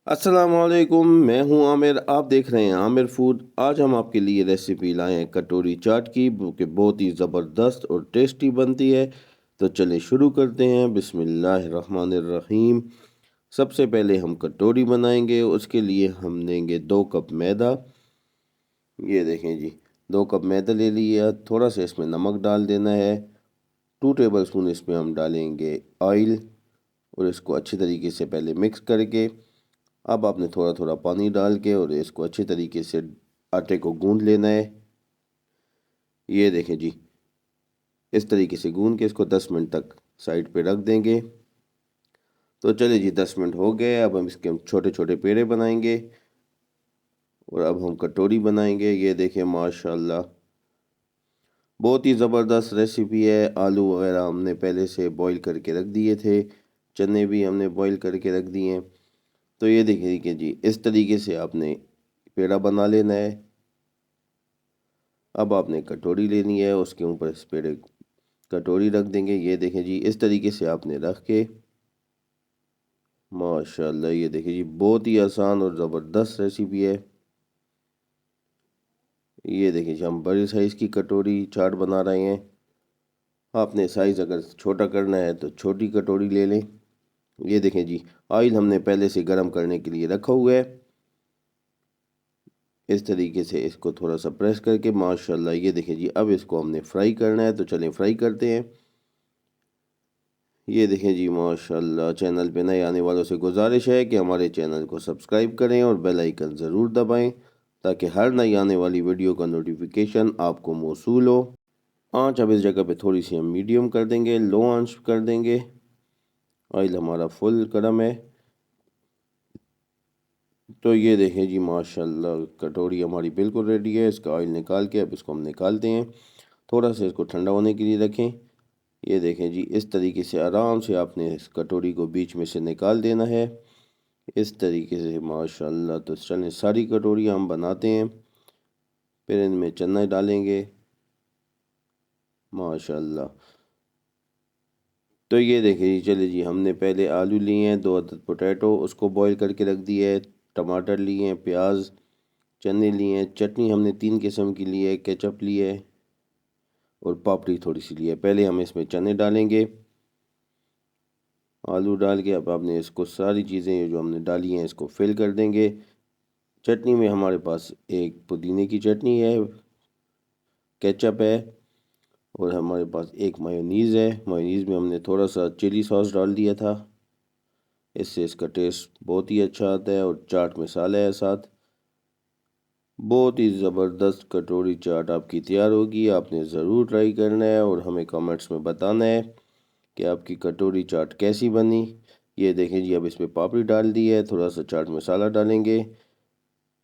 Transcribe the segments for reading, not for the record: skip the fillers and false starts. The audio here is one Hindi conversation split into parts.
अस्सलामुअलैकुम, मैं हूं आमिर। आप देख रहे हैं आमिर फूड। आज हम आपके लिए रेसिपी लाए हैं कटोरी चाट की, जो कि बहुत ही ज़बरदस्त और टेस्टी बनती है। तो चलिए शुरू करते हैं। बिस्मिल्लाहिर्रहमानिर्रहीम। सबसे पहले हम कटोरी बनाएंगे। उसके लिए हम लेंगे 2 कप मैदा। ये देखें जी, 2 कप मैदा ले लिया। थोड़ा सा इसमें नमक डाल देना है। 2 टेबल स्पून इसमें हम डालेंगे ऑयल, और इसको अच्छी तरीके से पहले मिक्स करके अब आपने थोड़ा थोड़ा पानी डाल के और इसको अच्छी तरीके से आटे को गूंद लेना है। ये देखें जी, इस तरीके से गूंद के इसको 10 मिनट तक साइड पे रख देंगे। तो चलिए जी, 10 मिनट हो गए। अब हम इसके छोटे छोटे पेड़े बनाएंगे और अब हम कटोरी बनाएंगे। ये देखें माशाल्लाह, बहुत ही ज़बरदस्त रेसिपी है। आलू वगैरह हमने पहले से बॉईल करके रख दिए थे, चने भी हमने बॉईल करके रख दिए हैं। तो ये देखिए जी, इस तरीके से आपने पेड़ा बना लेना है। अब आपने कटोरी लेनी है, उसके ऊपर इस पेड़े कटोरी रख देंगे। ये देखें जी, इस तरीके से आपने रख के माशाल्लाह, ये देखिए जी, बहुत ही आसान और ज़बरदस्त रेसिपी है। ये देखिए जी, हम बड़ी साइज़ की कटोरी चाट बना रहे हैं। आपने साइज़ अगर छोटा करना है तो छोटी कटोरी ले लें। ये देखें जी, ऑयल हमने पहले से गर्म करने के लिए रखा हुआ है। इस तरीके से इसको थोड़ा सा प्रेस करके माशाल्लाह, ये देखें जी, अब इसको हमने फ्राई करना है। तो चलें फ्राई करते हैं। ये देखें जी माशाल्लाह, चैनल पे नए आने वालों से गुजारिश है कि हमारे चैनल को सब्सक्राइब करें और बेल आइकन ज़रूर दबाएं, ताकि हर नई आने वाली वीडियो का नोटिफिकेशन आपको मौसूल हो। आंच अब इस जगह पे थोड़ी सी हम मीडियम कर देंगे, लो आंच कर देंगे। ऑयल हमारा फुल गर्म है। तो ये देखें जी माशाल्लाह, कटोरी हमारी बिल्कुल रेडी है। इसका ऑयल निकाल के अब इसको हम निकालते हैं। थोड़ा सा इसको ठंडा होने के लिए रखें। ये देखें जी, इस तरीके से आराम से आपने इस कटोरी को बीच में से निकाल देना है। इस तरीके से माशाल्लाह। तो चलें सारी कटोरियाँ हम बनाते हैं, फिर इनमें चना डालेंगे माशाल्लाह। तो ये देखिए जी, चलिए जी, हमने पहले आलू लिए हैं, 2 अदद पोटैटो, उसको बॉईल करके रख दिया है। टमाटर लिए हैं, प्याज, चने लिए हैं, चटनी हमने 3 किस्म की ली है, केचप ली है और पापड़ी थोड़ी सी ली है। पहले हम इसमें चने डालेंगे। आलू डाल के अब आपने इसको सारी चीज़ें जो हमने डाली हैं इसको फिल कर देंगे। चटनी में हमारे पास एक पुदीने की चटनी है, केचप है और हमारे पास एक मायोनीज़ है। मायोनीज़ में हमने थोड़ा सा चिली सॉस डाल दिया था, इससे इसका टेस्ट बहुत ही अच्छा आता है, और चाट मसाला है साथ। बहुत ही ज़बरदस्त कटोरी चाट आपकी तैयार होगी। आपने ज़रूर ट्राई करना है और हमें कमेंट्स में बताना है कि आपकी कटोरी चाट कैसी बनी। ये देखें जी, अब इसमें पापड़ी डाल दी है, थोड़ा सा चाट मसाला डालेंगे।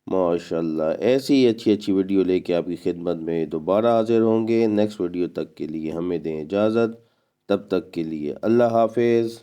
माशाल्लाह, ऐसी ही अच्छी अच्छी वीडियो लेके आपकी खिदमत में दोबारा हाजिर होंगे। नेक्स्ट वीडियो तक के लिए हमें दें इजाज़त। तब तक के लिए अल्लाह हाफिज़।